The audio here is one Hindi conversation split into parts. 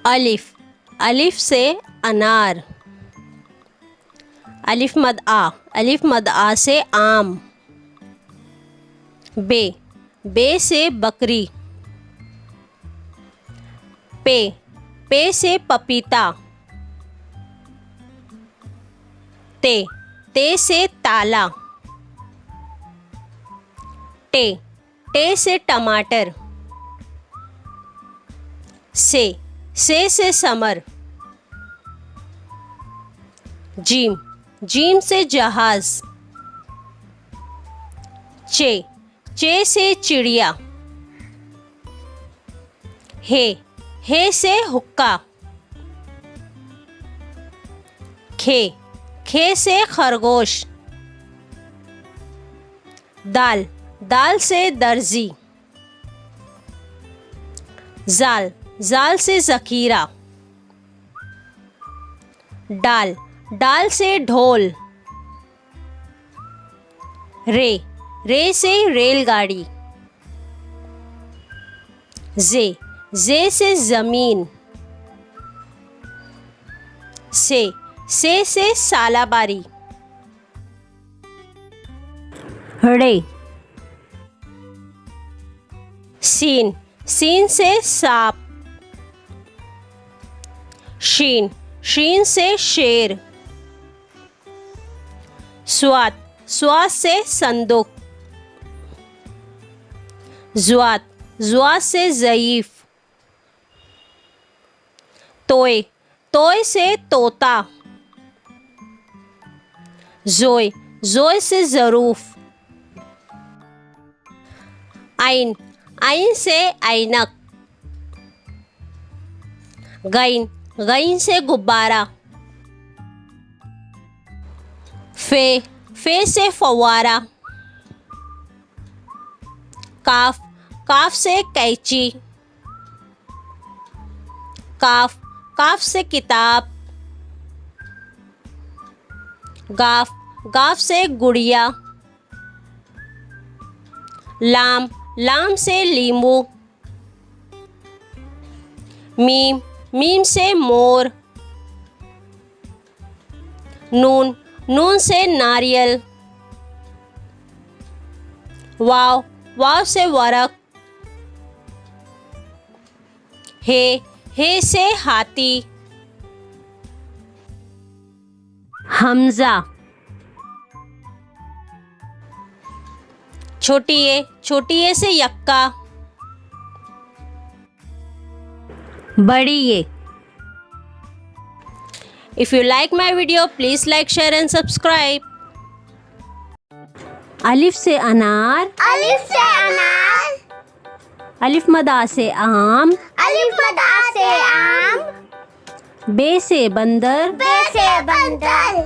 अलिफ, अलिफ से अनार। अलिफ मद आ, अलिफ मद आ से आम। बे, बे से बकरी। पे, पे से पपीता। ते, ते से ताला। टे, टे से टमाटर। से समर। जीम, जीम से जहाज। चे, चे से चिड़िया। हे से हुक्का। खे से खरगोश। दाल, दाल से दर्जी। जाल, जाल से ज़खीरा। डाल, डाल से ढोल। रे, रे से रेलगाड़ी। जे से ज़मीन। से सालाबारी। रे, सीन, सीन से सांप। शीन, शीन से शेर। स्वात, स्वात से संदूक। ज़्वात, ज़्वात से ज़ईफ। तोय, तोय से तोता। ज़ोय, ज़ोय से ज़रूफ। आइन, आइन से ऐनक। गईन, गईन से गुब्बारा। फे से फव्वारा। काफ, काफ से कैंची। काफ, काफ से किताब। गाफ, गाफ से गुड़िया। लाम, लाम से लींबू। मीम, मीम से मोर। नून, नून से नारियल। वाव, वाव से वरक। हे से हाथी। हमजा, छोटी ए से यक्का। बड़ी ए। If you like my video, please like, share and subscribe. अलिफ से अनार। अलिफ से अनार। अलिफ मदा से आम। अलिफ मदा से आम। बे से बंदर। बे से बंदर।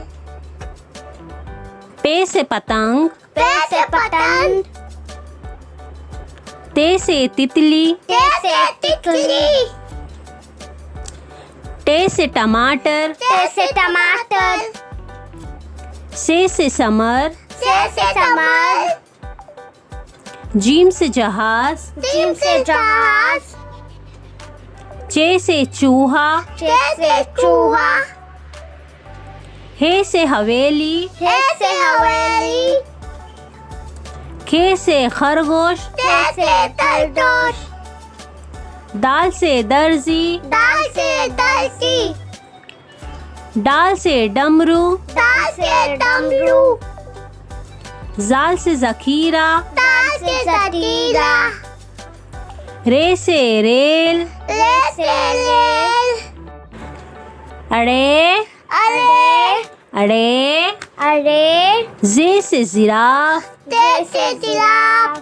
पे से पतंग। पे से पतंग। ते से तितली। ते से तितली। टे से टमाटर। ते से टमाटर। से समर। से समर। जीम से जहाज। जीम से जहाज। चे से चूहा। चे से चूहा। हे से हवेली। हे से हवेली। खे से खरगोश। खे से खरगोश। दाल से दर्जी। दाल से दर्जी। डाल से डमरू। दाल से डमरू। जाल से ज़खीरा। दाल से ज़खीरा। रे से रेल। रे से रेल। अड़े। अरे। अड़े। अरे। जे से जिराफ। जे से जिराफ।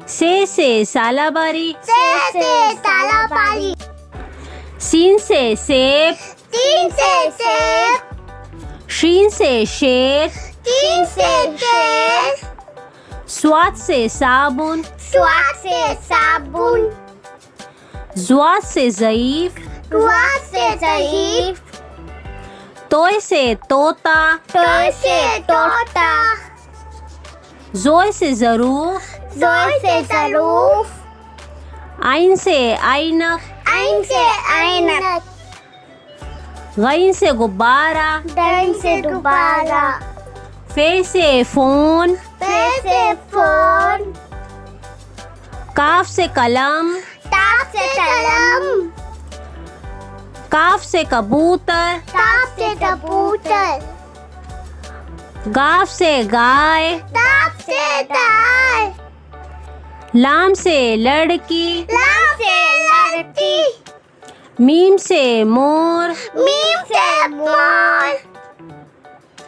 से सालाबारी। से सालाबारी। सीन से सेब। सीन से सेब। शीन से शेर। शीन से शेर। स्वाद से साबुन। स्वाद से साबुन। ज़्वाद से ज़ईफ। ज़्वाद से ज़ईफ। तोय से तोता। तोय से तोता। ज़ोय से ज़रूफ। ज़ोय से ज़रूफ। आइन से ऐनक। आइन से ऐनक, गैन से गुब्बारा, डन से दोबारा, फे से फोन, फे से फोन, काफ से कलम, ताप से कलम, काफ से कबूतर, ताप से कबूतर, गाफ से गाय, ताप से गाय, लाम से लड़की, लाम से लड़की, मीम से मोर, मीम से मोर,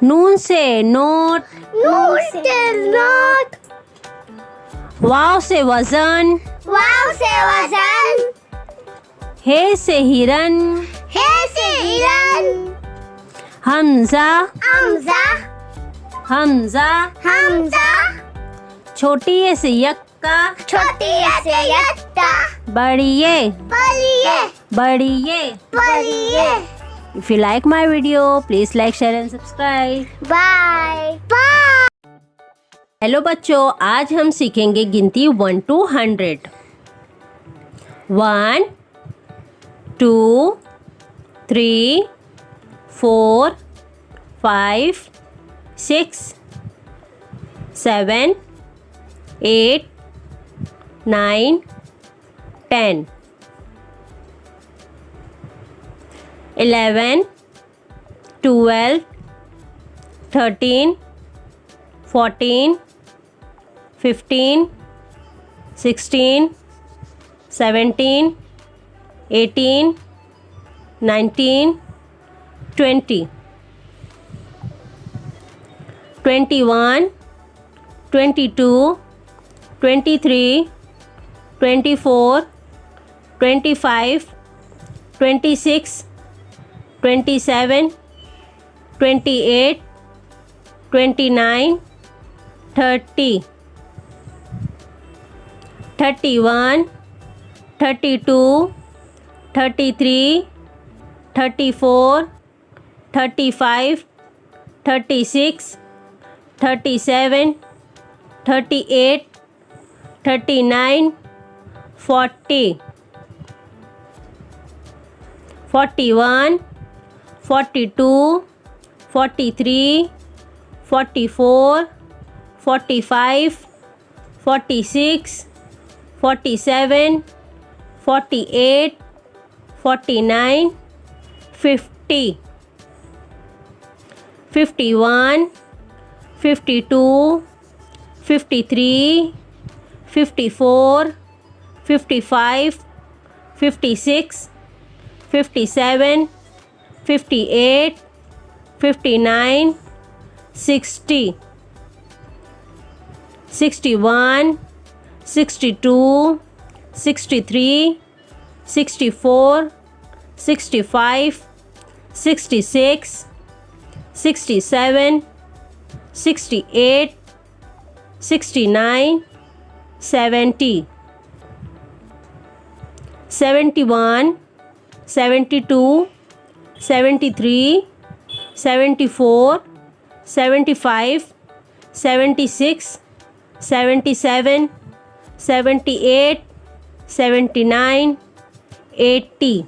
नून से नोट, नून से नोट, वाव से वजन, वाव से वजन, हे से हिरन, हे से हिरन, हमजा, हमजा, हमजा, हमजा, छोटी ए से यक्का, छोटी से यत्ता, बड़ी ए, बलिए, बड़ी ए। बलिए, If you like my video, please like, share and subscribe. Bye bye. Hello बच्चों, आज हम सीखेंगे गिनती 1 to 100। 1 2 3 4 5 6 7 8 9 10 11 12 13 14 15 16 17 18 19 20 21 22 23 24 25 26 27 28 29 30 31 32 33 34 35 36 37 38 39 40 41 42 43 44 45 46 47 48 49 50 51 52 53 54 55 56 57 58 59 60 61 62 63 64 65 66 67 68 69 70 71 72 73 74 75 76 77 78 79 80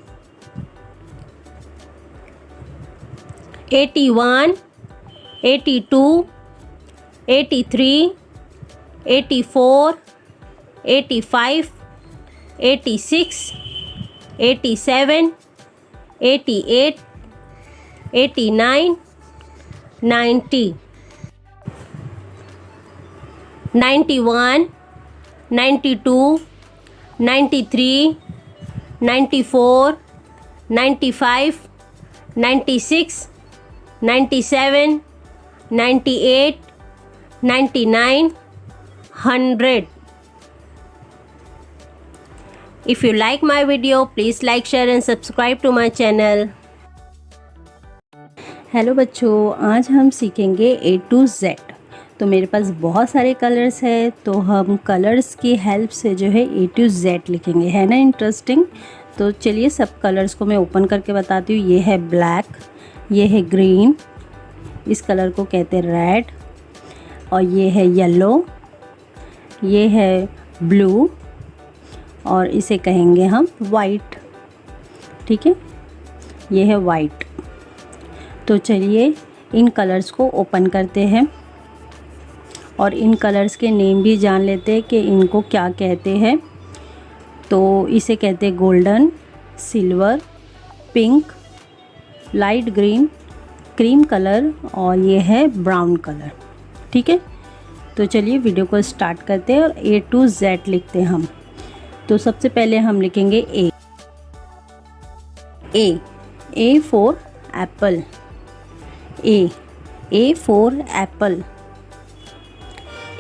81 82 83 84 85 86 87 88 89 90 91 92 93 94 95 96 97 98 99 100 If you like my video, please like, share and subscribe to my channel. Hello बच्चों, आज हम सीखेंगे A to Z। तो मेरे पास बहुत सारे कलर्स है, तो हम कलर्स की हेल्प से जो है A to Z लिखेंगे। है ना इंटरेस्टिंग? तो चलिए सब कलर्स को मैं ओपन करके बताती हूँ। ये है ब्लैक, ये है ग्रीन, इस कलर को कहते हैं रेड, और ये है येलो, ये है ब्लू, और इसे कहेंगे हम वाइट। ठीक है, ये है वाइट। तो चलिए इन कलर्स को ओपन करते हैं और इन कलर्स के नेम भी जान लेते हैं कि इनको क्या कहते हैं। तो इसे कहते हैं golden, silver, pink, light green, cream colour और ये है ब्राउन कलर। ठीक है, तो चलिए वीडियो को स्टार्ट करते हैं और A to Z लिखते हैं हम। तो सबसे पहले हम लिखेंगे A for apple, A for apple,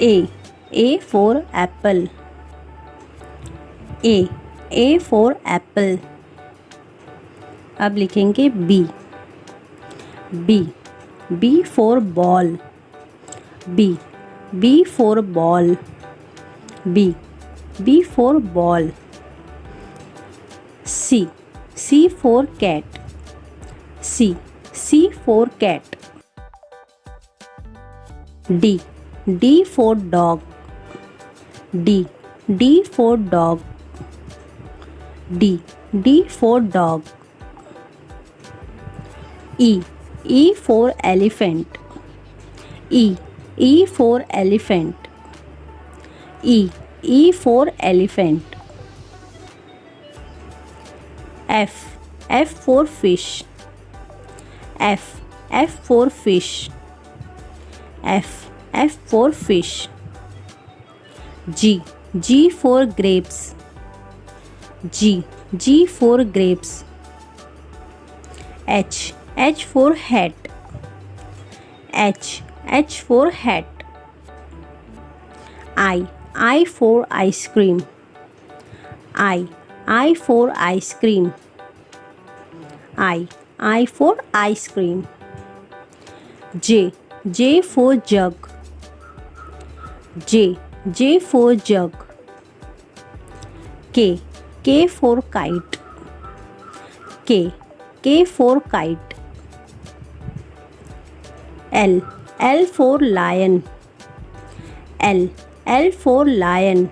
A for apple, A for apple। अब लिखेंगे B for ball, B for ball, B for ball। C for cat, C for cat। D for dog, D for dog, D for dog। E for elephant, E for elephant, E for elephant। F for fish, F for fish, F for fish। G for grapes, G for grapes। H for hat, H for hat। I for ice cream, I for ice cream, I for ice cream। J for jug, J for jug। K for kite, K for kite। L for lion, L for lion।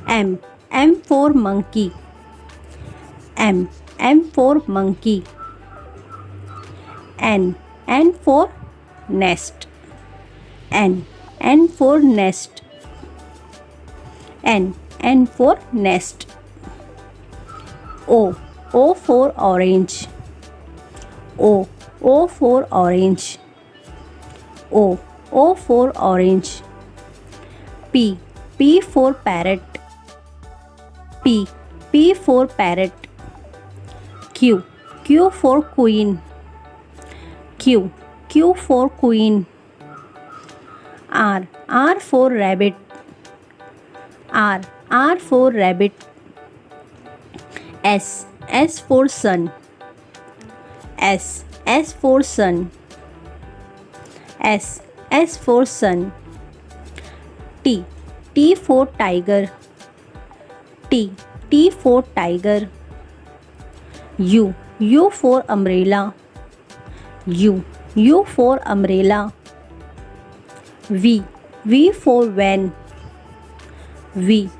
M for monkey, M for monkey। N for nest, N for nest, N for nest। O for orange, O for orange, O for orange। P for parrot, P for parrot। Q for queen, Q for queen। R for rabbit, R for rabbit। S for sun, S for sun, S for sun। T for tiger, T for tiger। U for umbrella, U for umbrella। V for van, V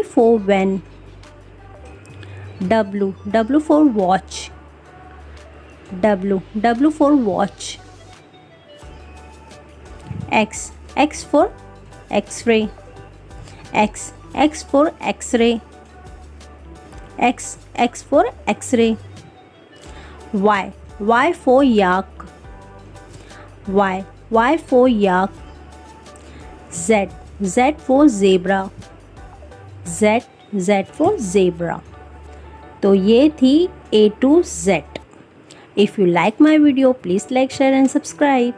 for van। W for watch, W for watch। X for x-ray, X for x-ray, X for x-ray। Y for yak, Y for yak। Z for zebra, Z for zebra। तो ये थी A to Z। If you like my video, please like, share and subscribe.